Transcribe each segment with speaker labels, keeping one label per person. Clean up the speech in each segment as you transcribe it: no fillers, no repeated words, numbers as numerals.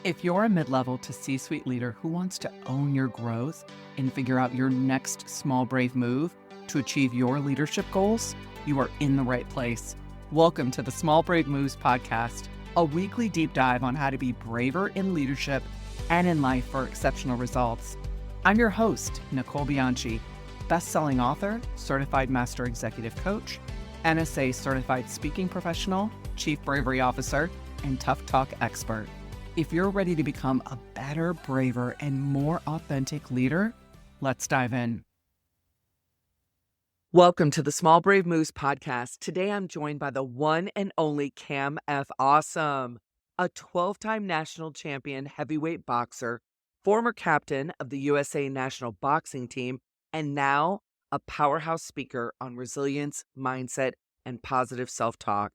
Speaker 1: If you're a mid-level to C-suite leader who wants to own your growth and figure out your next small, brave move to achieve your leadership goals, you are in the right place. Welcome to the Small Brave Moves podcast, a weekly deep dive on how to be braver in leadership and in life for exceptional results. I'm your host, Nicole Bianchi, best-selling author, certified master executive coach, NSA certified speaking professional, chief bravery officer, and tough talk expert. If you're ready to become a better, braver, and more authentic leader, let's dive in. Welcome to the Small Brave Moves podcast. Today I'm joined by the one and only Cam F. Awesome, a 12-time national champion heavyweight boxer, former captain of the USA national boxing team, and now a powerhouse speaker on resilience, mindset, and positive self-talk.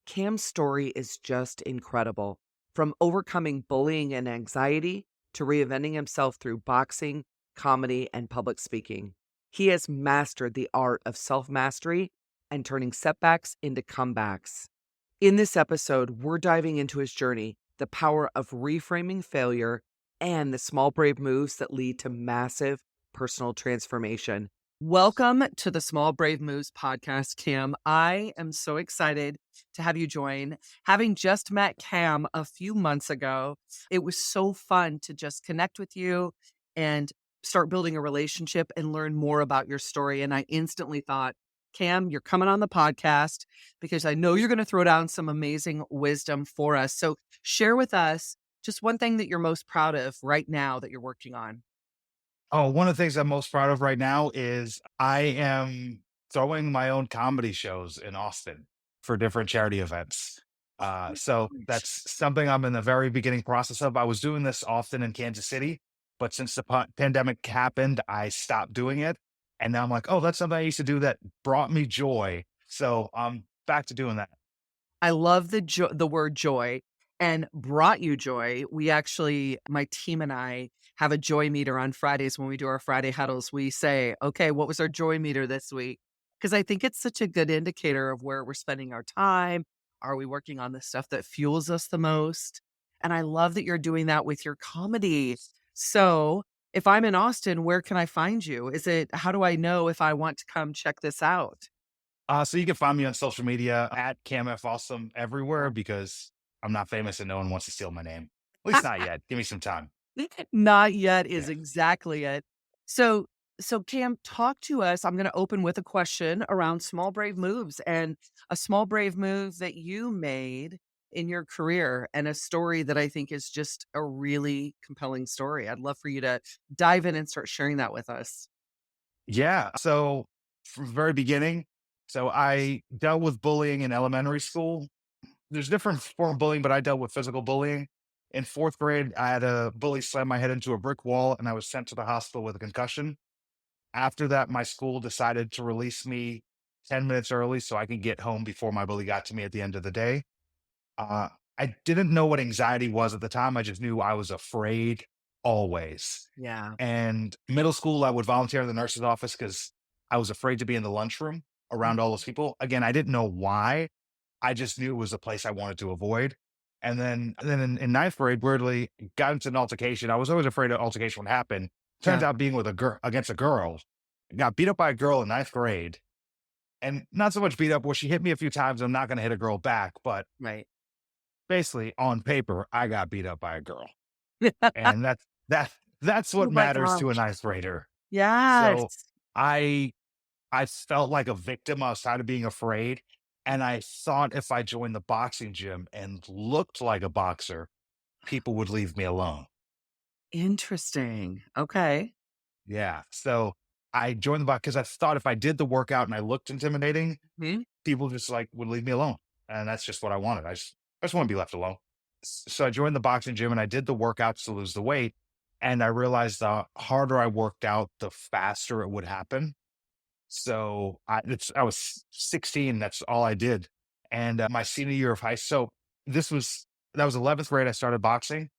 Speaker 1: Cam's story is just incredible. From overcoming bullying and anxiety to reinventing himself through boxing, comedy, and public speaking. He has mastered the art of self-mastery and turning setbacks into comebacks. In this episode, we're diving into his journey, the power of reframing failure, and the small brave moves that lead to massive personal transformation. Welcome to the Small Brave Moves podcast, Cam. I am so excited to have you join. Having just met Cam a few months ago, it was so fun to just connect with you and start building a relationship and learn more about your story. And I instantly thought, Cam, you're coming on the podcast because I know you're going to throw down some amazing wisdom for us. So share with us just one thing that you're most proud of right now that you're working on.
Speaker 2: Oh, one of the things I'm most proud of right now is I am throwing my own comedy shows in Austin for different charity events. So that's something I'm in the very beginning process of. I was doing this often in Kansas City, but since the pandemic happened, I stopped doing it. And now I'm like, oh, that's something I used to do that brought me joy. So I'm back to doing that.
Speaker 1: I love the word joy and brought you joy. We actually, my team and I have a joy meter on Fridays when we do our Friday huddles. We say, okay, what was our joy meter this week? Because I think it's such a good indicator of where we're spending our time. Are we working on the stuff that fuels us the most? And I love that you're doing that with your comedy. So if I'm in Austin, where can I find you? How do I know if I want to come check this out?
Speaker 2: So you can find me on social media at CamF Awesome everywhere because I'm not famous and no one wants to steal my name. At least not yet. Give me some time.
Speaker 1: Not yet is
Speaker 2: Yeah.
Speaker 1: exactly it. So Cam, talk to us. I'm going to open with a question around small brave moves and a small brave move that you made in your career and a story that I think is just a really compelling story. I'd love for you to dive in and start sharing that with us.
Speaker 2: Yeah. So from the very beginning, so I dealt with bullying in elementary school. There's different form of bullying, but I dealt with physical bullying. In fourth grade, I had a bully slam my head into a brick wall and I was sent to the hospital with a concussion. After that, my school decided to release me 10 minutes early so I could get home before my bully got to me at the end of the day. Uh, I didn't know what anxiety was at the time. I just knew I was afraid always.
Speaker 1: Yeah.
Speaker 2: And middle school, I would volunteer in the nurse's office because I was afraid to be in the lunchroom around all those people. Again, I didn't know why. I just knew it was a place I wanted to avoid. And then in ninth grade, weirdly, got into an altercation. I was always afraid an altercation would happen. Turns
Speaker 1: Yeah.
Speaker 2: out being with a girl against a girl, got beat up by a girl in ninth grade. And not so much beat up where she hit me a few times. I'm not going to hit a girl back, but
Speaker 1: Right.
Speaker 2: basically on paper, I got beat up by a girl. And that's
Speaker 1: Oh
Speaker 2: what
Speaker 1: my
Speaker 2: matters to a
Speaker 1: gosh.
Speaker 2: ninth grader. So
Speaker 1: Yes.
Speaker 2: I I felt like a victim. I was tired of being afraid. And I thought if I joined the boxing gym and looked like a boxer, people would leave me alone.
Speaker 1: Interesting. Okay.
Speaker 2: Yeah. So I joined the box because I thought if I did the workout and I looked intimidating,
Speaker 1: Hmm?
Speaker 2: people just like would leave me alone. And that's just what I wanted. I just want to be left alone. So I joined the boxing gym and I did the workouts to lose the weight. And I realized the harder I worked out, the faster it would happen. So I was 16. That's all I did. And my senior year of high school, that was 11th grade. I started boxing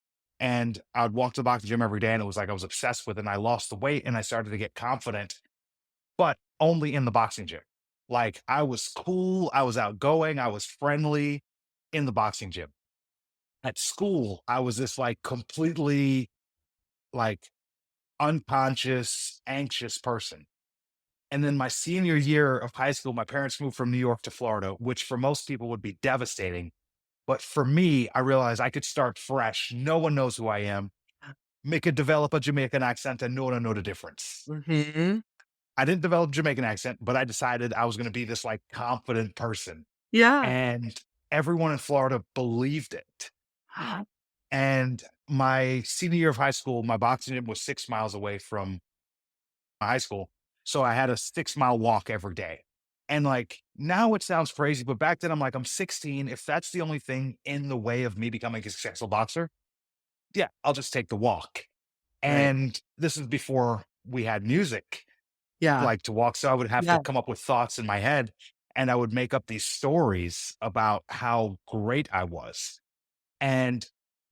Speaker 2: and I would walk to the boxing gym every day. And it was like I was obsessed with it. And I lost the weight and I started to get confident, but only in the boxing gym. Like I was cool. I was outgoing. I was friendly in the boxing gym. At school, I was this like completely like unconscious, anxious person. And then my senior year of high school, my parents moved from New York to Florida, which for most people would be devastating. But for me, I realized I could start fresh. No one knows who I am. Make it develop a Jamaican accent and no one know the difference.
Speaker 1: Mhm.
Speaker 2: I didn't develop Jamaican accent, but I decided I was going to be this like confident person.
Speaker 1: Yeah.
Speaker 2: And everyone in Florida believed it. And my senior year of high school, my boxing gym was 6 miles away from my high school. So I had a 6 mile walk every day. And like now it sounds crazy, but back then I'm like, I'm 16. If that's the only thing in the way of me becoming a successful boxer, yeah, I'll just take the walk.
Speaker 1: Right.
Speaker 2: And this is before we had music
Speaker 1: Yeah.
Speaker 2: like to walk. So I would have to
Speaker 1: Yeah.
Speaker 2: come up with thoughts in my head and I would make up these stories about how great I was. And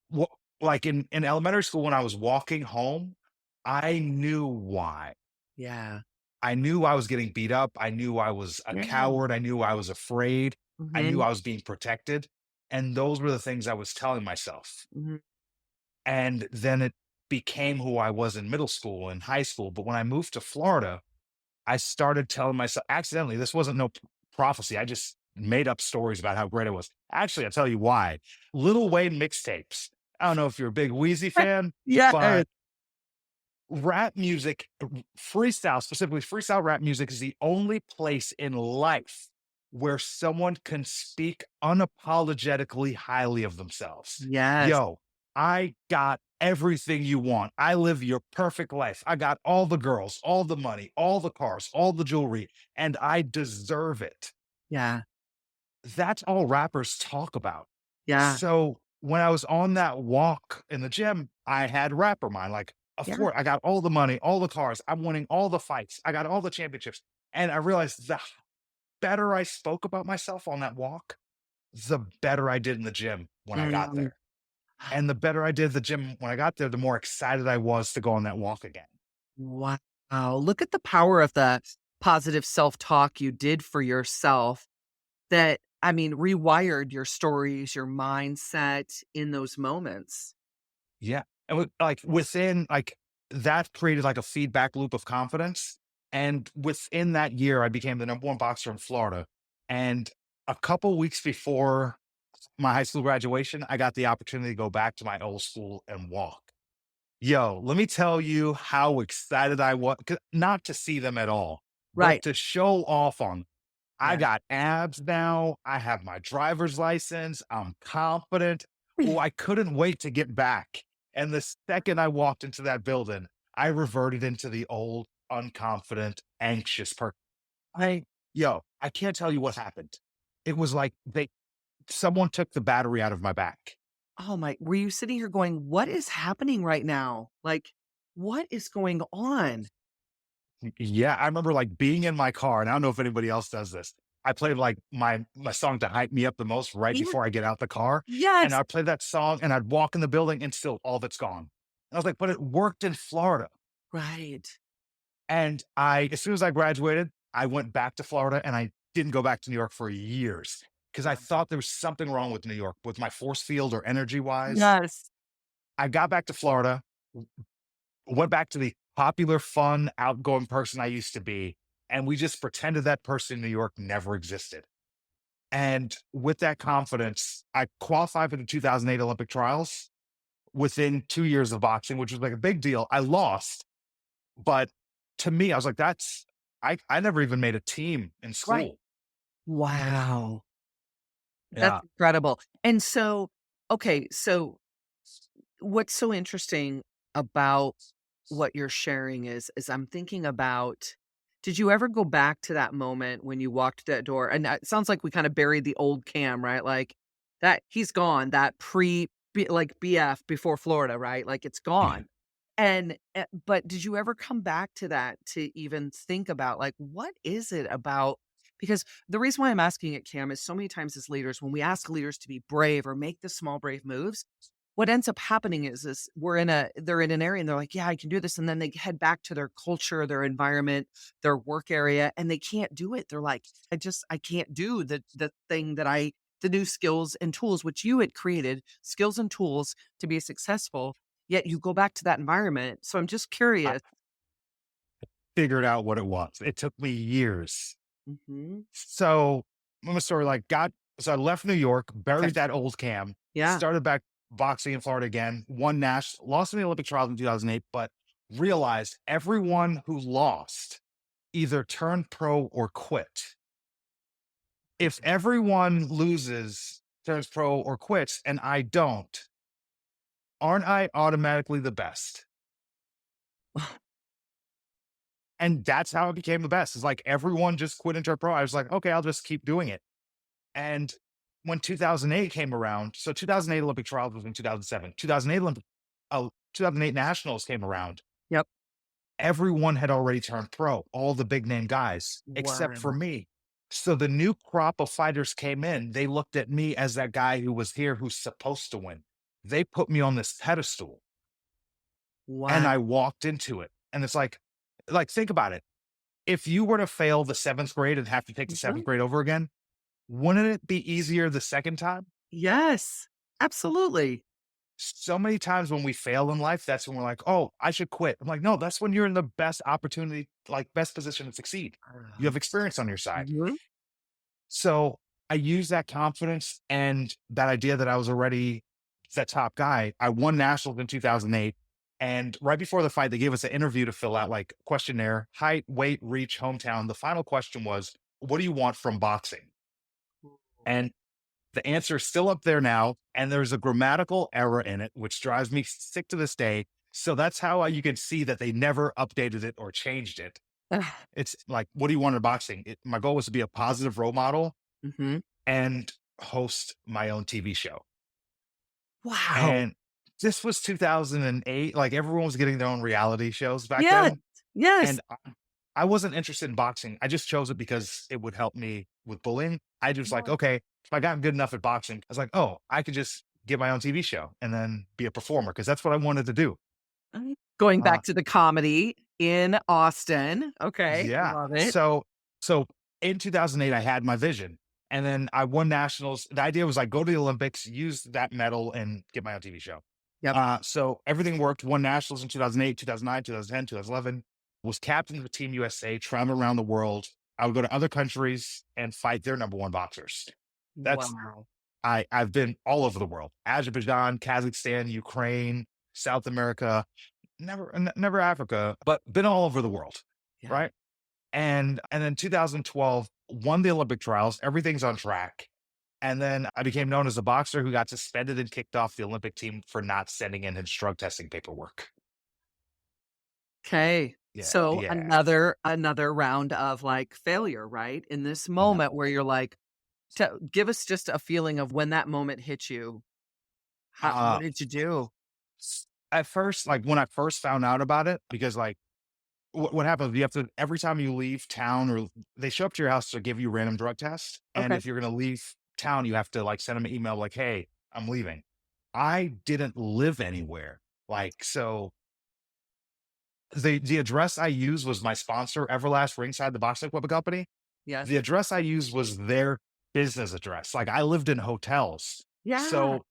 Speaker 2: what, like in elementary school, when I was walking home, I knew why.
Speaker 1: Yeah.
Speaker 2: I knew I was getting beat up. I knew I was a
Speaker 1: Yeah.
Speaker 2: coward. I knew I was afraid. I knew
Speaker 1: Mhm.
Speaker 2: I was being protected. And those were the things I was telling myself.
Speaker 1: Mhm.
Speaker 2: And then it became who I was in middle school and high school. But when I moved to Florida, I started telling myself accidentally, this wasn't no prophecy. I just made up stories about how great I was. Actually, I'll tell you why. Little Wayne mixtapes. I don't know if you're a big Wheezy fan,
Speaker 1: Yes.
Speaker 2: but rap music, freestyle, specifically freestyle rap music, is the only place in life where someone can speak unapologetically highly of themselves.
Speaker 1: Yes.
Speaker 2: Yo, I got everything you want. I live your perfect life. I got all the girls, all the money, all the cars, all the jewelry, and I deserve it.
Speaker 1: Yeah.
Speaker 2: That's all rappers talk about.
Speaker 1: Yeah.
Speaker 2: So when I was on that walk in the gym, I had rapper mind. Like, of
Speaker 1: Yeah.
Speaker 2: course, I got all the money, all the cars. I'm winning all the fights. I got all the championships. And I realized the better I spoke about myself on that walk, the better I did in the gym when I got
Speaker 1: Mm.
Speaker 2: there. And the better I did at the gym when I got there, the more excited I was to go on that walk again.
Speaker 1: Wow. Look at the power of the positive self-talk you did for yourself that, I mean, rewired your stories, your mindset in those moments.
Speaker 2: Yeah. And like within like that created like a feedback loop of confidence. And within that year, I became the number one boxer in Florida. And a couple weeks before my high school graduation, I got the opportunity to go back to my old school and walk. Yo, let me tell you how excited I was, not to see them at all, but
Speaker 1: Right.
Speaker 2: to show off on I
Speaker 1: Yeah.
Speaker 2: got abs now. I have my driver's license. I'm confident. Oh, I couldn't wait to get back. And the second I walked into that building, I reverted into the old, unconfident, anxious person. I, yo, I can't tell you what happened. It was like someone took the battery out of my back.
Speaker 1: Oh my, were you sitting here going, "What is happening right now? Like, what is going on?"
Speaker 2: Yeah, I remember like being in my car, and I don't know if anybody else does this. I played like my song to hype me up the most right
Speaker 1: Yeah.
Speaker 2: before I get out the car, and
Speaker 1: Yes.
Speaker 2: I'd play that song, and I'd walk in the building, and still all of it's gone. And I was like, but it worked in Florida.
Speaker 1: Right.
Speaker 2: And as soon as I graduated, I went back to Florida, and I didn't go back to New York for years because I thought there was something wrong with New York, with my force field or energy wise.
Speaker 1: Yes.
Speaker 2: I got back to Florida, went back to the popular, fun, outgoing person I used to be, and we just pretended that person in New York never existed. And with that confidence, I qualified for the 2008 Olympic trials within 2 years of boxing, which was like a big deal. I lost, but to me, I was like, I never even made a team in
Speaker 1: Right.
Speaker 2: school.
Speaker 1: Wow. That's
Speaker 2: Yeah.
Speaker 1: incredible. And so, okay, so what's so interesting about what you're sharing is I'm thinking about, did you ever go back to that moment when you walked that door? And it sounds like we kind of buried the old Cam, right? Like that he's gone, that like BF before Florida, right? Like it's
Speaker 2: Mhm.
Speaker 1: gone. And but did you ever come back to that to even think about like what is it about, because the reason why I'm asking it, Cam, is so many times as leaders, when we ask leaders to be brave or make the small brave moves, what ends up happening is they're in an area and they're like, "Yeah, I can do this." And then they head back to their culture, their environment, their work area, and they can't do it. They're like, I can't do the thing that I the new skills and tools, which you had created skills and tools to be successful, yet you go back to that environment. So I'm just
Speaker 2: I
Speaker 1: curious.
Speaker 2: figured out what it was. It took me years.
Speaker 1: Hmm.
Speaker 2: So I'm a story like so I left New York,
Speaker 1: Okay.
Speaker 2: buried that old Cam,
Speaker 1: Yeah.
Speaker 2: started back boxing in Florida again, won Nash, lost in the Olympic trials in 2008, but realized everyone who lost either turned pro or quit. If everyone loses, turns pro or quits, and I don't, aren't I automatically the best? And that's how I became the best. It's like everyone just quit and turned pro. I was like, okay, I'll just keep doing it. And when 2008 came around, so 2008 Olympic trials was in 2007. 2008 nationals came around.
Speaker 1: Yep.
Speaker 2: Everyone had already turned pro, all the big name guys, except for
Speaker 1: Wow.
Speaker 2: me. So the new crop of fighters came in. They looked at me as that guy who was here who's supposed to win. They put me on this pedestal and
Speaker 1: Wow.
Speaker 2: I walked into it. And it's like, think about it. If you were to fail the seventh grade and have to take the
Speaker 1: Mhm.
Speaker 2: seventh grade over again, wouldn't it be easier the second time?
Speaker 1: Yes. Absolutely.
Speaker 2: So many times when we fail in life, that's when we're like, oh, I should quit. I'm like, no, that's when you're in the best opportunity, like best position to succeed. You have experience on your side.
Speaker 1: Mhm.
Speaker 2: So I use that confidence and that idea that I was already that top guy. I won nationals in 2008. And right before the fight, they gave us an interview to fill out, like questionnaire, height, weight, reach, hometown. The final question was, what do you want from boxing? And the answer is still up there now, and there's a grammatical error in it, which drives me sick to this day. So that's how you can see that they never updated it or changed it. It's like, what do you want in boxing? My goal was to be a positive role model
Speaker 1: Mhm.
Speaker 2: and host my own TV show.
Speaker 1: Wow.
Speaker 2: And this was 2008. Like everyone was getting their own reality shows back
Speaker 1: Yes.
Speaker 2: then.
Speaker 1: Yes.
Speaker 2: And I wasn't interested in boxing. I just chose it because it would help me with bullying. I just like, okay, if I got good enough at boxing, I was like, oh, I could just get my own TV show and then be a performer because that's what I wanted to do.
Speaker 1: Going
Speaker 2: Uh,
Speaker 1: back to the comedy in Austin. Okay.
Speaker 2: yeah.
Speaker 1: Love it.
Speaker 2: So in 2008, I had my vision, and then I won nationals. The idea was like go to the Olympics, use that medal, and get my own TV show.
Speaker 1: Yep.
Speaker 2: So everything worked. Won nationals in 2008, 2009, 2010, 2011. Was captain of Team USA, traveling around the world. I would go to other countries and fight their number one boxers. That's
Speaker 1: Wow.
Speaker 2: I've been all over the world: Azerbaijan, Kazakhstan, Ukraine, South America, never Africa, but been all over the world,
Speaker 1: Yeah.
Speaker 2: right? And then 2012 won the Olympic trials. Everything's on track. And then I became known as a boxer who got suspended and kicked off the Olympic team for not sending in his drug testing paperwork.
Speaker 1: Okay.
Speaker 2: Yeah,
Speaker 1: So
Speaker 2: yeah.
Speaker 1: another round of like failure, right? In this
Speaker 2: No.
Speaker 1: moment where you're like, give us just a feeling of when that moment hit you.
Speaker 2: Uh,
Speaker 1: What did you do?
Speaker 2: at first, like when I first found out about it, because like what happens, you have to, every time you leave town or they show up to your house to give you random drug tests. And
Speaker 1: Okay.
Speaker 2: if you're going to leave town, you have to like send them an email like, hey, I'm leaving. I didn't live anywhere. Like, so the address I used was my sponsor, Everlast Ringside, the boxing equipment company.
Speaker 1: Yes.
Speaker 2: The address I used was their business address. Like I lived in hotels.
Speaker 1: Yeah.
Speaker 2: So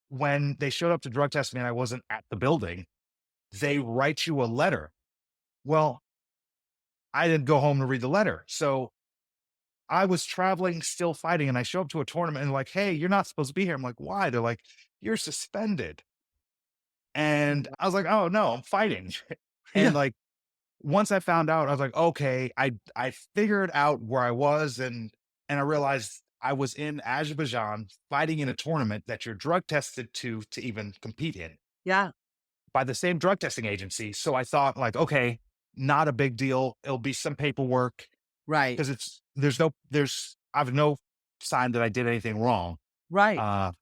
Speaker 2: when they showed up to drug test me and I wasn't at the building, they write you a letter. Well, I didn't go home to read the letter. So I was traveling, still fighting, and I show up to a tournament and like, hey, you're not supposed to be here. I'm like, why? They're like, you're suspended. And I was like, oh no, I'm fighting. And
Speaker 1: Yeah.
Speaker 2: like once I found out, I was like, okay, I figured out where I was and I realized I was in Azerbaijan fighting in a tournament that you're drug tested to even compete in
Speaker 1: Yeah.
Speaker 2: by the same drug testing agency. So I thought like, okay, not a big deal. It'll be some paperwork
Speaker 1: Right.
Speaker 2: because I've no sign that I did anything wrong.
Speaker 1: Right.
Speaker 2: Uh,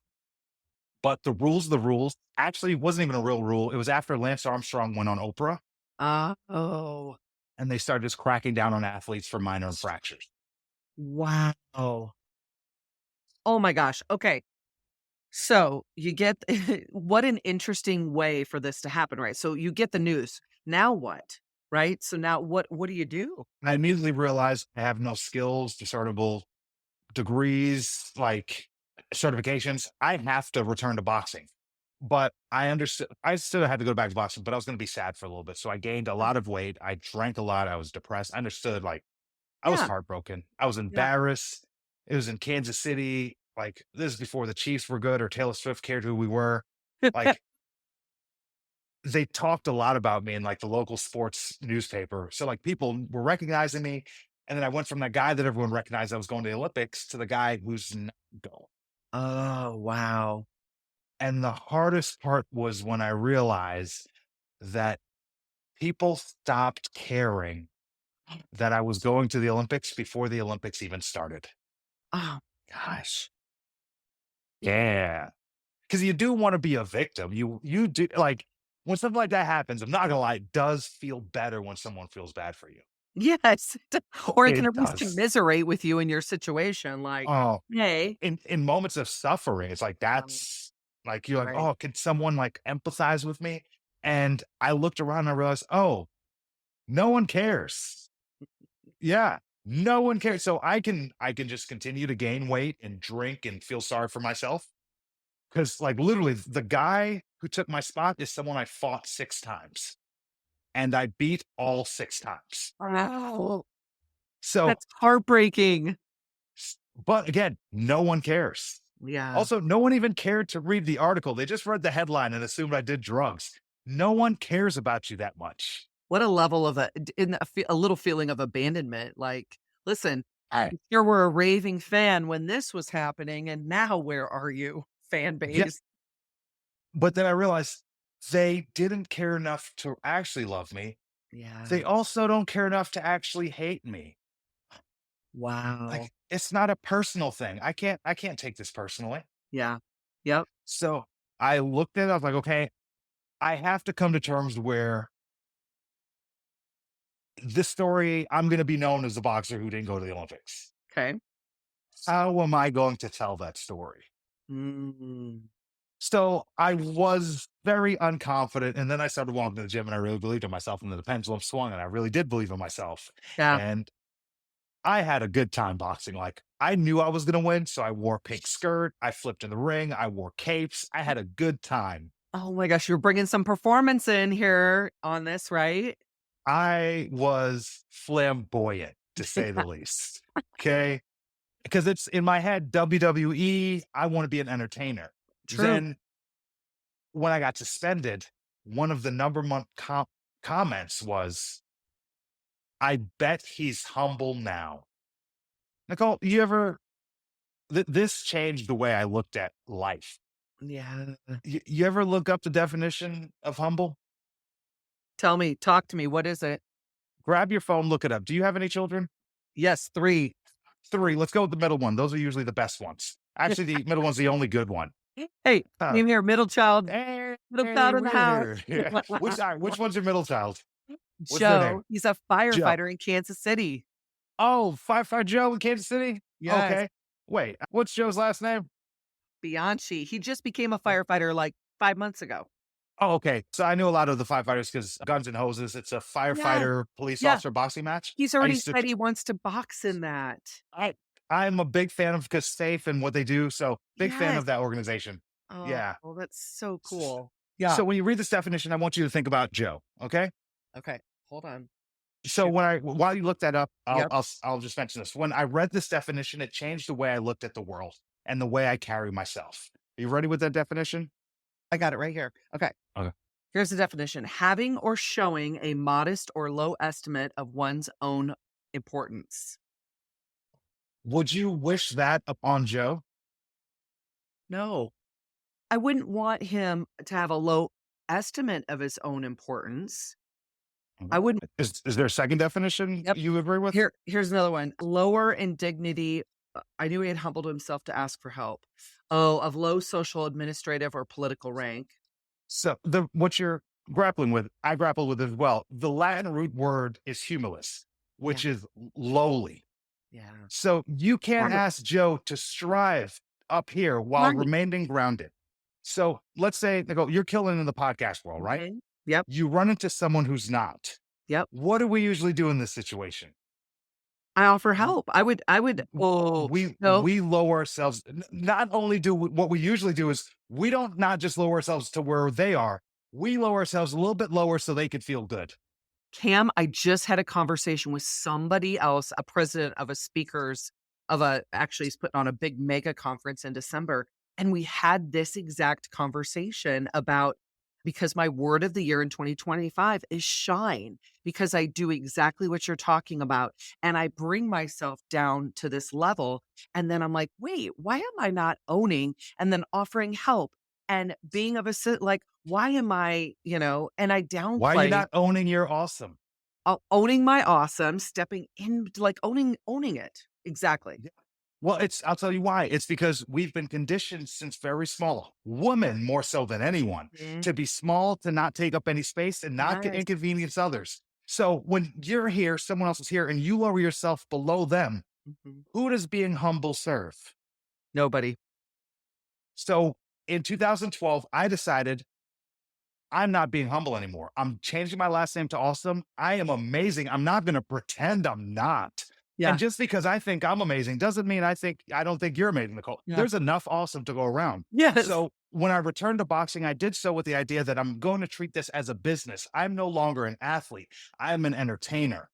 Speaker 2: but the rules, the rules actually wasn't even a real rule. It was after Lance Armstrong went on Oprah
Speaker 1: Oh.
Speaker 2: and they started just cracking down on athletes for minor infractions.
Speaker 1: Wow. Oh my gosh. Okay. So you get what an interesting way for this to happen, right? So you get the news. Now what? Right? So now what do you do?
Speaker 2: And I immediately realized I have no skills, discernible degrees. Like certifications, I have to return to boxing. But I still had to go back to boxing, but I was going to be sad for a little bit. So I gained a
Speaker 1: Yeah.
Speaker 2: lot of weight. I drank a lot. I was depressed. I understood, like, I was
Speaker 1: Yeah.
Speaker 2: heartbroken. I was
Speaker 1: Yeah.
Speaker 2: embarrassed. It was in Kansas City. Like, this is before the Chiefs were good or Taylor Swift cared who we were. Like, they talked a lot about me in like the local sports newspaper. So like people were recognizing me. And then I went from that guy that everyone recognized I was going to the Olympics to the guy who's not going.
Speaker 1: Oh, wow.
Speaker 2: And the hardest part was when I realized that people stopped caring that I was going to the Olympics before the Olympics even started.
Speaker 1: Oh, gosh.
Speaker 2: Yeah. Because you do want to be a victim. You do like when something like that happens, I'm not gonna lie, it does feel better when someone feels bad for you.
Speaker 1: Yes. Or it can
Speaker 2: It
Speaker 1: at least
Speaker 2: does.
Speaker 1: commiserate with you in your situation, like,
Speaker 2: Oh,
Speaker 1: "Hey."
Speaker 2: in moments of suffering, it's like
Speaker 1: Um,
Speaker 2: that's like you're like,
Speaker 1: right.
Speaker 2: oh, can someone like empathize with me? And I looked around and I realized, oh, no one cares. Yeah. No one cares. So I can just continue to gain weight and drink and feel sorry for myself. Cause like literally the guy who took my spot is someone I fought 6 times and I beat all 6 times.
Speaker 1: Wow.
Speaker 2: So,
Speaker 1: That's heartbreaking.
Speaker 2: but again, no one cares.
Speaker 1: Yeah.
Speaker 2: Also, no one even cared to read the article. They just read the headline and assumed I did drugs. No one cares about you that much.
Speaker 1: What a level of a little feeling of abandonment, like, "Listen,
Speaker 2: I,
Speaker 1: you were a raving fan when this was happening, and now where are you, fan
Speaker 2: yeah,
Speaker 1: base?"
Speaker 2: but then I realized they didn't care enough to actually love me.
Speaker 1: Yeah.
Speaker 2: They also don't care enough to actually hate me.
Speaker 1: Wow.
Speaker 2: Like it's not a personal thing. I can't take this personally.
Speaker 1: Yeah. Yep.
Speaker 2: So I looked at it, I was like, okay, I have to come to terms where this story, I'm going to be known as the boxer who didn't go to the Olympics.
Speaker 1: Okay.
Speaker 2: How am I going to tell that story?
Speaker 1: Mm.
Speaker 2: So I was very unconfident. And then I started walking to the gym and I really believed in myself. And then the pendulum swung and I really did believe in myself.
Speaker 1: Yeah.
Speaker 2: And I had a good time boxing. Like I knew I was going to win. So I wore a pink skirt. I flipped in the ring. I wore capes. I had a good time.
Speaker 1: Oh my gosh, you're bringing some performance in here on this, right?
Speaker 2: I was flamboyant to say the least. Okay. Because it's in my head, WWE, I want to be an entertainer.
Speaker 1: True.
Speaker 2: Then when I got suspended, one of the number one comments was, I bet he's humble now. Nicole, this changed the way I looked at life.
Speaker 1: Yeah.
Speaker 2: You ever look up the definition of humble?
Speaker 1: Tell me, talk to me, what is it?
Speaker 2: Grab your phone, look it up. Do you have any children?
Speaker 1: Yes, 3.
Speaker 2: Three. Let's go with the middle one. Those are usually the best ones. Actually, the middle one's the only good one.
Speaker 1: Hey,
Speaker 2: Uh,
Speaker 1: same here, middle child in the house.
Speaker 2: Weird. Yeah. Which one's your middle child? What's their name?
Speaker 1: Joe, he's a
Speaker 2: Joe.
Speaker 1: firefighter in Kansas City.
Speaker 2: Oh, Firefighter Joe in Kansas City?
Speaker 1: Yes,
Speaker 2: Okay. Wait, what's Joe's last name?
Speaker 1: Bianchi. He just became a firefighter, like, 5 months ago.
Speaker 2: Oh, okay. So I knew a lot of the firefighters because Guns and Hoses, it's a
Speaker 1: Yeah,
Speaker 2: firefighter police
Speaker 1: yeah.
Speaker 2: officer boxing match.
Speaker 1: He's
Speaker 2: I
Speaker 1: already
Speaker 2: used to
Speaker 1: said he wants to box in that.
Speaker 2: I I'm a big fan of because Safe and what they do. So big fan
Speaker 1: Yes.
Speaker 2: of that organization.
Speaker 1: Oh,
Speaker 2: Yeah.
Speaker 1: well, that's so
Speaker 2: S-
Speaker 1: cool. Yeah.
Speaker 2: So when you read this definition, I want you to think about Joe. Okay.
Speaker 1: Okay, hold on.
Speaker 2: So
Speaker 1: Shoot.
Speaker 2: while you look that up,
Speaker 1: Yep,
Speaker 2: I'll just mention this. When I read this definition, it changed the way I looked at the world and the way I carry myself. Are you ready with that definition?
Speaker 1: I got it right here. Okay.
Speaker 2: Okay.
Speaker 1: Here's the definition: having or showing a modest or low estimate of one's own importance.
Speaker 2: Would you wish that upon Joe?
Speaker 1: No, I wouldn't want him to have a low estimate of his own importance. I
Speaker 2: Okay.
Speaker 1: wouldn't.
Speaker 2: Is there a second definition
Speaker 1: Yep.
Speaker 2: you agree with?
Speaker 1: Here's another one. Lower in dignity. I knew he had humbled himself to ask for help. Oh, of low social, administrative, or political rank.
Speaker 2: So the what you're grappling with, I grapple with as well. The Latin root word is humilis,
Speaker 1: Yeah,
Speaker 2: which is lowly.
Speaker 1: yeah.
Speaker 2: So you can't
Speaker 1: Right.
Speaker 2: ask Joe to strive up here while
Speaker 1: Right.
Speaker 2: remaining grounded. So let's say they go, you're killing in the podcast world, right?
Speaker 1: Okay. Yep.
Speaker 2: You run into someone who's not.
Speaker 1: Yep.
Speaker 2: What do we usually do in this situation?
Speaker 1: I offer help. I would oh, no.
Speaker 2: We lower ourselves. Not only do what we usually do is we don't not just lower ourselves to where they are, we lower ourselves a little bit lower so they could feel good.
Speaker 1: Cam, I just had a conversation with somebody else, a president of a speakers of a actually he's putting on a big mega conference in December, and we had this exact conversation about because my word of the year in 2025 is shine, because I do exactly what you're talking about, and I bring myself down to this level, and then I'm like, "Wait, why am I not owning and then offering help and being of a like, why am I, and I
Speaker 2: Why are you
Speaker 1: downplay
Speaker 2: not owning your awesome?
Speaker 1: owning my awesome, stepping in, like, owning it. Exactly.
Speaker 2: Yeah. Well, I'll tell you why. It's because we've been conditioned since very small,
Speaker 1: Yeah.
Speaker 2: women more so than anyone,
Speaker 1: Mhm.
Speaker 2: to be small, to not take up any space and not
Speaker 1: Yes.
Speaker 2: inconvenience others. So when you're here, someone else is here, and you lower yourself below them,
Speaker 1: Mhm.
Speaker 2: who does being humble serve?
Speaker 1: Nobody.
Speaker 2: So in 2012, I decided I'm not being humble anymore. I'm changing my last name to Awesome. I am amazing. I'm not going to pretend I'm not. And
Speaker 1: Yeah.
Speaker 2: just because I think I'm amazing doesn't mean I don't think you're amazing, Nicole.
Speaker 1: Yeah.
Speaker 2: There's enough awesome to go around.
Speaker 1: Yes.
Speaker 2: So when I returned to boxing, I did so with the idea that I'm going to treat this as a business. I'm no longer an athlete. I'm an entertainer.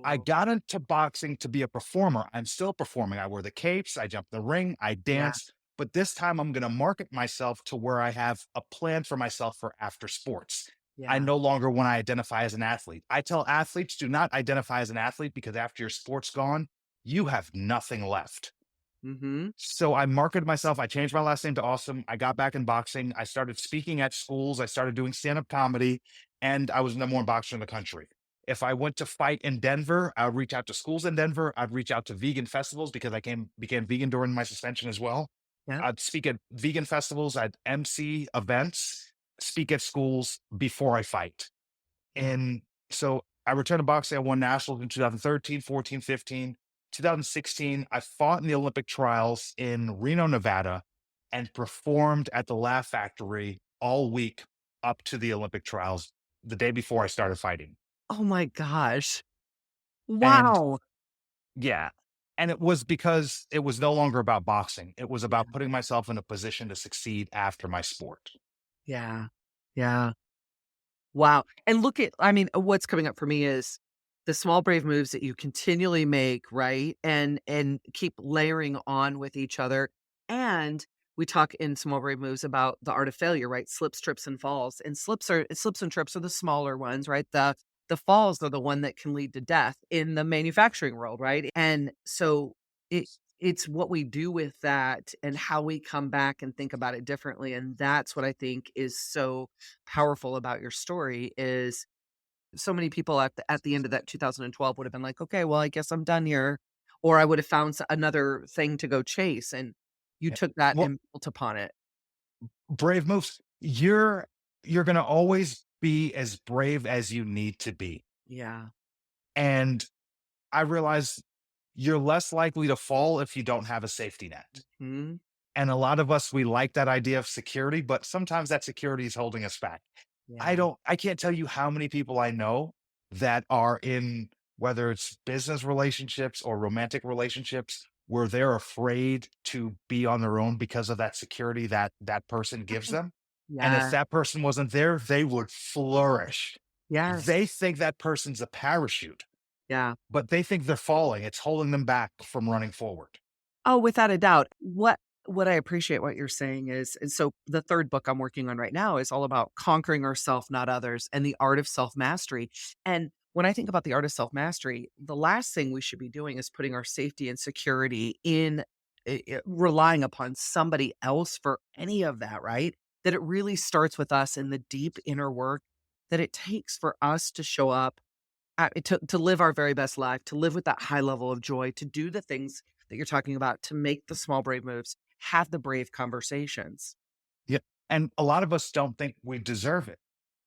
Speaker 2: I
Speaker 1: Oh,
Speaker 2: got into boxing to be a performer. I'm still performing. I wear the capes, I jump the ring, I
Speaker 1: yeah.
Speaker 2: dance. But this time I'm going to market myself to where I have a plan for myself for after sports. I
Speaker 1: Yeah.
Speaker 2: no longer want to identify as an athlete. I tell athletes, do not identify as an athlete because after your sport's gone, you have nothing left.
Speaker 1: Mhm.
Speaker 2: So I marketed myself. I changed my last name to Awesome. I got back in boxing. I started speaking at schools. I started doing stand up comedy, and I was the number one boxer in the country. If I went to fight in Denver, I would reach out to schools in Denver. I'd reach out to vegan festivals because became vegan during my suspension as well.
Speaker 1: Yeah.
Speaker 2: I'd speak at vegan festivals. I'd MC events, speak at schools before I fight.
Speaker 1: Yeah.
Speaker 2: And so I returned to boxing. I won nationals in 2013, 14, 15. 2016, I fought in the Olympic trials in Reno, Nevada, and performed at the Laugh Factory all week up to the Olympic trials the day before I started fighting.
Speaker 1: Oh my gosh.
Speaker 2: And
Speaker 1: Wow.
Speaker 2: yeah, and it was because it was no longer about boxing. It was
Speaker 1: Yeah.
Speaker 2: about putting myself in a position to succeed after my sport.
Speaker 1: Yeah. Yeah. Wow, and look at I mean, what's coming up for me is the small brave moves that you continually make, right? And keep layering on with each other, and we talk in small brave moves about the art of failure, right? Slips, trips, and falls, and slips and trips are the smaller ones, right? The falls are the one that can lead to death in the manufacturing world, right? And so it it's what we do with that and how we come back and think about it differently, and that's what I think is so powerful about your story is so many people at the end of that 2012 would have been like, "Okay, well, I guess I'm done here," or I would have found another thing to go chase, and you
Speaker 2: Yeah.
Speaker 1: took that
Speaker 2: Well,
Speaker 1: and built upon it.
Speaker 2: brave moves. You're going to always be as brave as you need to be.
Speaker 1: Yeah.
Speaker 2: And I realize you're less likely to fall if you don't have a safety net.
Speaker 1: Mhm.
Speaker 2: And a lot of us, we like that idea of security, but sometimes that security is holding us back.
Speaker 1: Yeah.
Speaker 2: I can't tell you how many people I know that are in whether it's business relationships or romantic relationships where they're afraid to be on their own because of that security that that person gives them. And if
Speaker 1: Yeah.
Speaker 2: that person wasn't there, they would flourish.
Speaker 1: Yes.
Speaker 2: They think that person's a parachute,
Speaker 1: Yeah.
Speaker 2: but they think they're falling. It's holding them back from running forward.
Speaker 1: Oh, without a doubt. What I appreciate what you're saying is and so the 3rd book I'm working on right now is all about conquering ourself, not others, and the art of self-mastery. And when I think about the art of self-mastery, the last thing we should be doing is putting our safety and security in relying upon somebody else for any of that, right? That it really starts with us in the deep inner work that it takes for us to show up to live our very best life, to live with that high level of joy, to do the things that you're talking about, to make the small brave moves, have the brave conversations.
Speaker 2: Yeah. And a lot of us don't think we deserve it.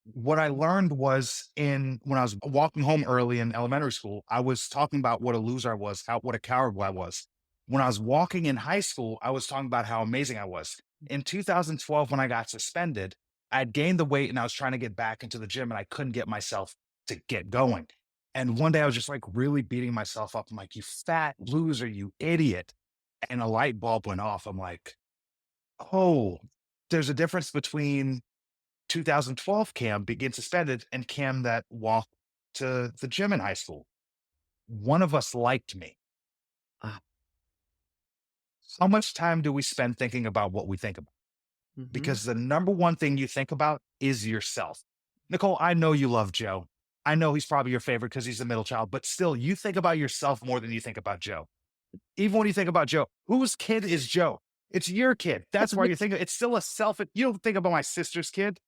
Speaker 2: What I learned was in when I was walking home early in elementary school, I was talking about what a loser I was, how what a coward I was. When I was walking in high school, I was talking about how amazing I was. In 2012, when I got suspended, I had gained the weight and I was trying to get back into the gym and I couldn't get myself to get going. And one day I was just like really beating myself up. I'm like, you fat loser, you idiot. And a light bulb went off. I'm like, oh, there's a difference between 2012 Cam being suspended and Cam that walked to the gym in high school. One of us liked me.
Speaker 1: Ah,
Speaker 2: How much time do we spend thinking about what we think about?
Speaker 1: mhm.
Speaker 2: Because the number one thing you think about is yourself. Nicole, I know you love Joe. I know he's probably your favorite because he's the middle child, but still, you think about yourself more than you think about Joe. Even when you think about Joe, whose kid is Joe? It's your kid. That's why you think it's still a selfish. You don't think about my sister's kid.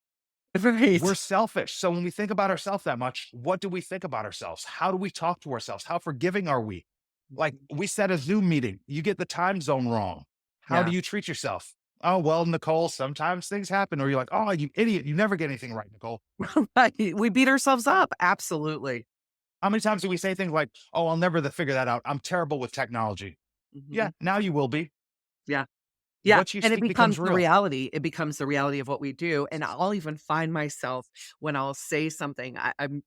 Speaker 2: We're
Speaker 1: Right.
Speaker 2: selfish. So when we think about ourselves that much, what do we think about ourselves? How do we talk to ourselves? How forgiving are we? Like
Speaker 1: Mhm.
Speaker 2: we set a Zoom meeting, you get the time zone wrong. How do
Speaker 1: Yeah.
Speaker 2: you treat yourself? Oh, well, Nicole, sometimes things happen, or you're like, oh, you idiot, you never get anything right, Nicole.
Speaker 1: Right. We beat ourselves up. Absolutely.
Speaker 2: How many times do we say things like, oh, I'll never figure that out. I'm terrible with technology. Yeah,
Speaker 1: Mhm.
Speaker 2: now you will be.
Speaker 1: Yeah. Yeah,
Speaker 2: What you
Speaker 1: and it
Speaker 2: speak becomes
Speaker 1: becomes the
Speaker 2: real.
Speaker 1: reality. It becomes the reality of what we do, and I'll even find myself when I'll say something, I'm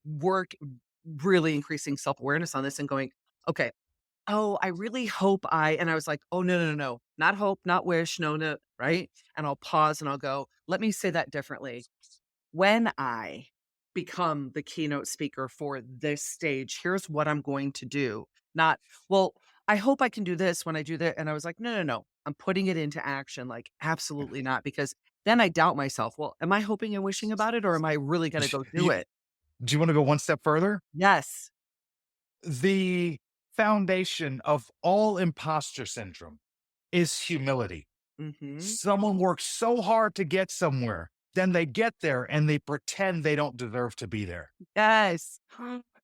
Speaker 1: really increasing self-awareness on this and going, "Okay, oh, I really hope I," and I was like, "Oh, no, no, no, no, not hope, not wish, no, no," right? And I'll pause and I'll go, "Let me say that differently. When I become the keynote speaker for this stage, here's what I'm going to do." Not, "Well, I hope I can do this when I do that." And I was like, "No, no, no. I'm putting it into action." Like, absolutely not. Because then I doubt myself. Well, am I hoping and wishing about it or am I really going to go do
Speaker 2: You-
Speaker 1: it?
Speaker 2: do you want to go one step further?
Speaker 1: Yes.
Speaker 2: The foundation of all imposter syndrome is humility.
Speaker 1: Hmm.
Speaker 2: Someone works so hard to get somewhere, then they get there and they pretend they don't deserve to be there.
Speaker 1: Yes.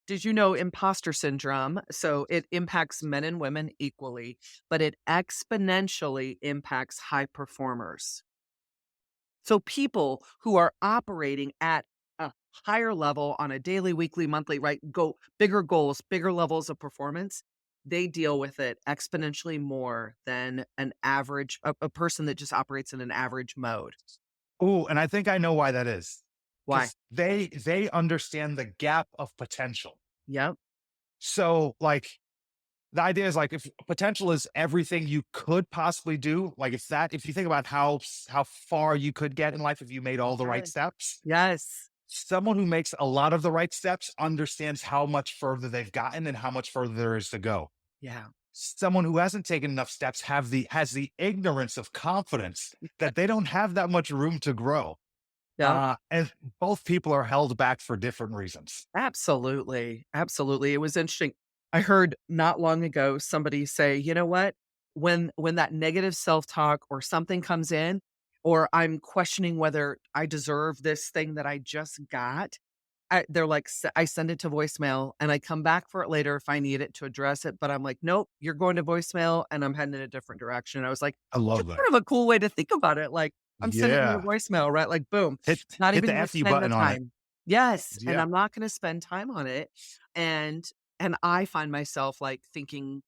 Speaker 1: Did you know imposter syndrome? So it impacts men and women equally, but it exponentially impacts high performers. So people who are operating at a higher level on a daily, weekly, monthly, right? Go bigger goals, bigger levels of performance. They deal with it exponentially more than an average, a person that just operates in an average mode.
Speaker 2: Oh, and I think I know why that is.
Speaker 1: Why?
Speaker 2: Because they understand the gap of potential.
Speaker 1: Yep.
Speaker 2: So like the idea is like if potential is everything you could possibly do, like if you think about how far you could get in life if you made all the right
Speaker 1: Yes.
Speaker 2: steps,
Speaker 1: Yes.
Speaker 2: someone who makes a lot of the right steps understands how much further they've gotten and how much further there is to go.
Speaker 1: Yeah.
Speaker 2: Someone who hasn't taken enough steps has the ignorance of confidence that they don't have that much room to grow.
Speaker 1: Yep.
Speaker 2: And both people are held back for different reasons.
Speaker 1: Absolutely. Absolutely. It was interesting. I heard not long ago somebody say, "You know what? When that negative self-talk or something comes in, or I'm questioning whether I deserve this thing that I just got," they're like, I send it to voicemail and I come back for it later if I need it to address it, but I'm like, "Nope, you're going to voicemail and I'm heading in a different direction." I was like,
Speaker 2: I love
Speaker 1: just
Speaker 2: that.
Speaker 1: sort of a cool way to think about it. Like, I'm sending you a
Speaker 2: Yeah.
Speaker 1: voicemail, right? Like, boom, not
Speaker 2: Hit
Speaker 1: even
Speaker 2: the
Speaker 1: gonna
Speaker 2: F you
Speaker 1: spend the
Speaker 2: button on it.
Speaker 1: time. Yes, and
Speaker 2: Yeah.
Speaker 1: I'm not gonna spend time on it. And and I find myself like thinking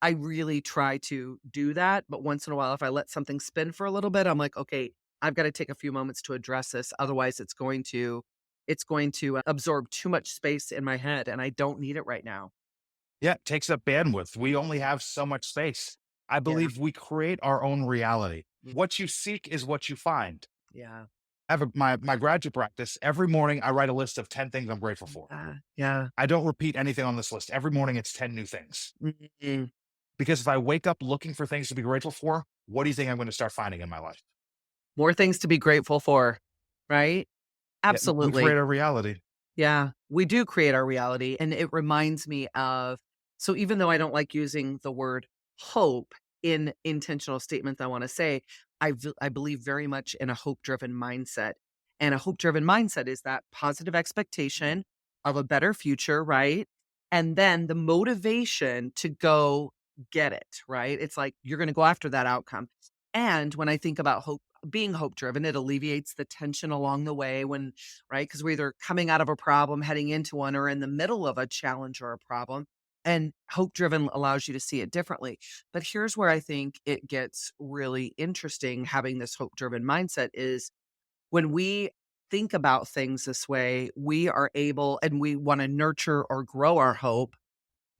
Speaker 1: I really try to do that, but once in a while, if I let something spin for a little bit, I'm like, "Okay, I've gotta take a few moments to address this, otherwise it's going to absorb too much space in my head, and I don't need it right now."
Speaker 2: Yeah. It takes up bandwidth. We only have so much space. I
Speaker 1: Yeah.
Speaker 2: believe we create our own reality.
Speaker 1: Mm,
Speaker 2: What you seek is what you find.
Speaker 1: yeah.
Speaker 2: I have my graduate practice. Every morning I write a list of 10 things I'm grateful for.
Speaker 1: Yeah.
Speaker 2: I don't repeat anything on this list. Every morning it's 10 new things.
Speaker 1: Mhm.
Speaker 2: Because if I wake up looking for things to be grateful for, what do you think I'm going to start finding in my life?
Speaker 1: More things to be grateful for, right?
Speaker 2: Yeah, we create
Speaker 1: Absolutely.
Speaker 2: our reality.
Speaker 1: Yeah, we do create our reality, and it reminds me of, so even though I don't like using the word hope in intentional statements I wanna say, I believe very much in a hope-driven mindset, and a hope-driven mindset is that positive expectation of a better future, right? And then the motivation to go get it, right? It's like you're gonna go after that outcome. And when I think about hope being hope-driven, it alleviates the tension along the way when, right? Because we're either coming out of a problem, heading into one, or in the middle of a challenge or a problem. And hope driven allows you to see it differently. But here's where I think it gets really interesting having this hope driven mindset is when we think about things this way, we are able and we want to nurture or grow our hope.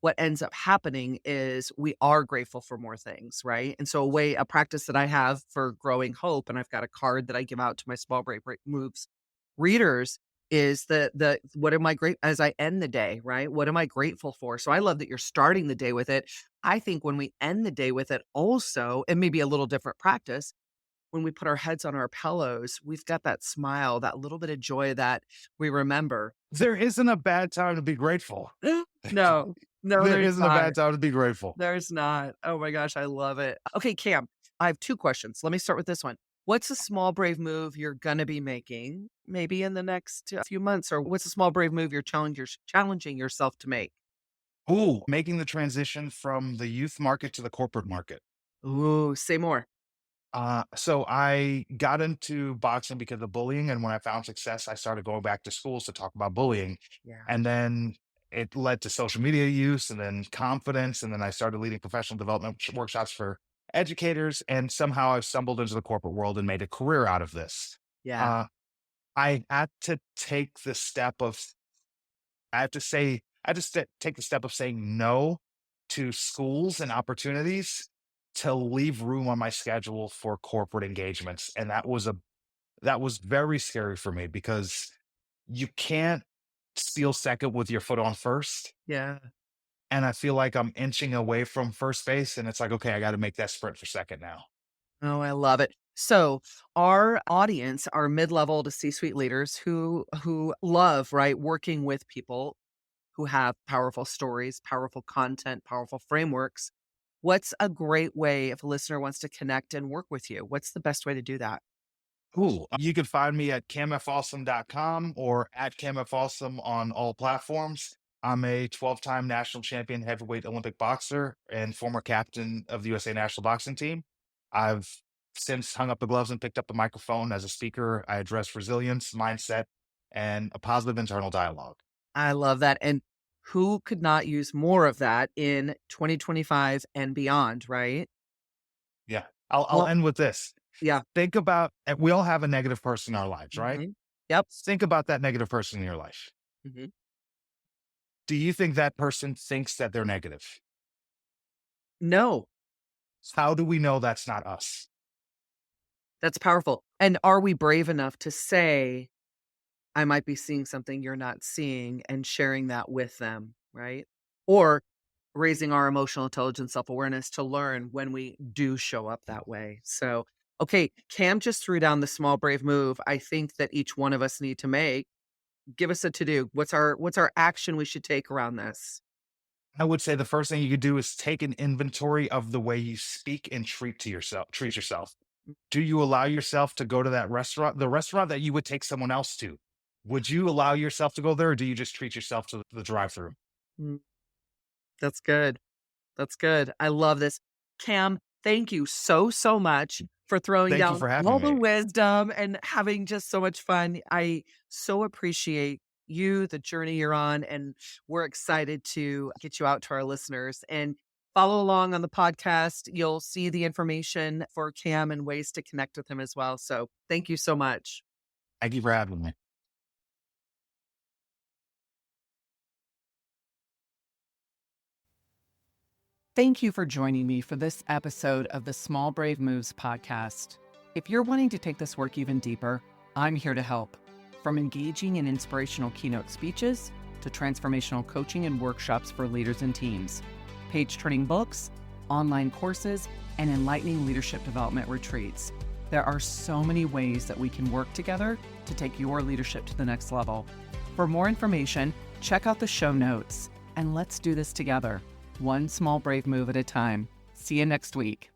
Speaker 1: What ends up happening is we are grateful for more things, right? And so a practice that I have for growing hope, and I've got a card that I give out to my small brave moves readers is the what am I great as I end the day, right? What am I grateful for? So I love that you're starting the day with it. I think when we end the day with it also, and maybe a little different practice, when we put our heads on our pillows, we've got that smile, that little bit of joy that we remember.
Speaker 2: There isn't a bad time to be grateful.
Speaker 1: No, no,
Speaker 2: There
Speaker 1: there's
Speaker 2: isn't a
Speaker 1: not.
Speaker 2: bad time to be grateful.
Speaker 1: There's not. Oh my gosh, I love it. Okay, Cam, I have 2 questions. Let me start with this one. What's a small brave move you're gonna be making maybe in the next few months, or what's a small brave move you're challenging yourself to make?
Speaker 2: Ooh, making the transition from the youth market to the corporate market.
Speaker 1: Ooh, say more.
Speaker 2: So I got into boxing because of bullying, and when I found success, I started going back to schools to talk about bullying,
Speaker 1: Yeah.
Speaker 2: and then it led to social media use, and then confidence, and then I started leading professional development workshops for educators, and somehow I stumbled into the corporate world and made a career out of this.
Speaker 1: Yeah.
Speaker 2: Uh, I had to take the step of I have to say, I just take the step of saying no to schools and opportunities to leave room on my schedule for corporate engagements. And that was very scary for me because you can't steal second with your foot on first.
Speaker 1: Yeah.
Speaker 2: And I feel like I'm inching away from first base. And it's like, okay, I got to make that sprint for second now.
Speaker 1: Oh, I love it. So, our audience are mid-level to C-suite leaders who love, right, working with people who have powerful stories, powerful content, powerful frameworks. What's a great way if a listener wants to connect and work with you? What's the best way to do that?
Speaker 2: Cool. You can find me at camfawesome.com or at camfawesome on all platforms. I'm a 12-time national champion heavyweight Olympic boxer and former captain of the USA national boxing team. I've since hung up the gloves and picked up the microphone. As a speaker, I address resilience, mindset, and a positive internal dialogue.
Speaker 1: I love that, and who could not use more of that in 2025 and beyond, right?
Speaker 2: Yeah. I'll
Speaker 1: Well,
Speaker 2: end with this.
Speaker 1: yeah.
Speaker 2: Think about, and we all have a negative person in our lives, right?
Speaker 1: Mhm. Yep.
Speaker 2: Think about that negative person in your life.
Speaker 1: Mhm.
Speaker 2: Do you think that person thinks that they're negative?
Speaker 1: No,
Speaker 2: How do we know that's not us?
Speaker 1: that's powerful, and are we brave enough to say, "I might be seeing something you're not seeing," and sharing that with them, right? Or raising our emotional intelligence, self-awareness to learn when we do show up that way. So, okay, Cam just threw down the small brave move I think that each one of us need to make. Give us a to-do. What's our action we should take around this?
Speaker 2: I would say the first thing you could do is take an inventory of the way you speak and treat yourself. Do you allow yourself to go to that restaurant, the restaurant that you would take someone else to? Would you allow yourself to go there or do you just treat yourself to the drive-through?
Speaker 1: Mm, that's good. That's good. I love this. Cam, thank you so, so much for throwing
Speaker 2: Thank you
Speaker 1: down
Speaker 2: for
Speaker 1: all
Speaker 2: having
Speaker 1: the
Speaker 2: me.
Speaker 1: wisdom and having just so much fun. I so appreciate you, the journey you're on, and we're excited to get you out to our listeners and follow along on the podcast. You'll see the information for Cam and ways to connect with him as well. So thank you so much.
Speaker 2: Thank you for having me.
Speaker 1: Thank you for joining me for this episode of the Small Brave Moves podcast. If you're wanting to take this work even deeper, I'm here to help. From engaging in inspirational keynote speeches to transformational coaching and workshops for leaders and teams, page turning books, online courses, and enlightening leadership development retreats. There are so many ways that we can work together to take your leadership to the next level. For more information, check out the show notes and let's do this together. One small brave move at a time. See you next week.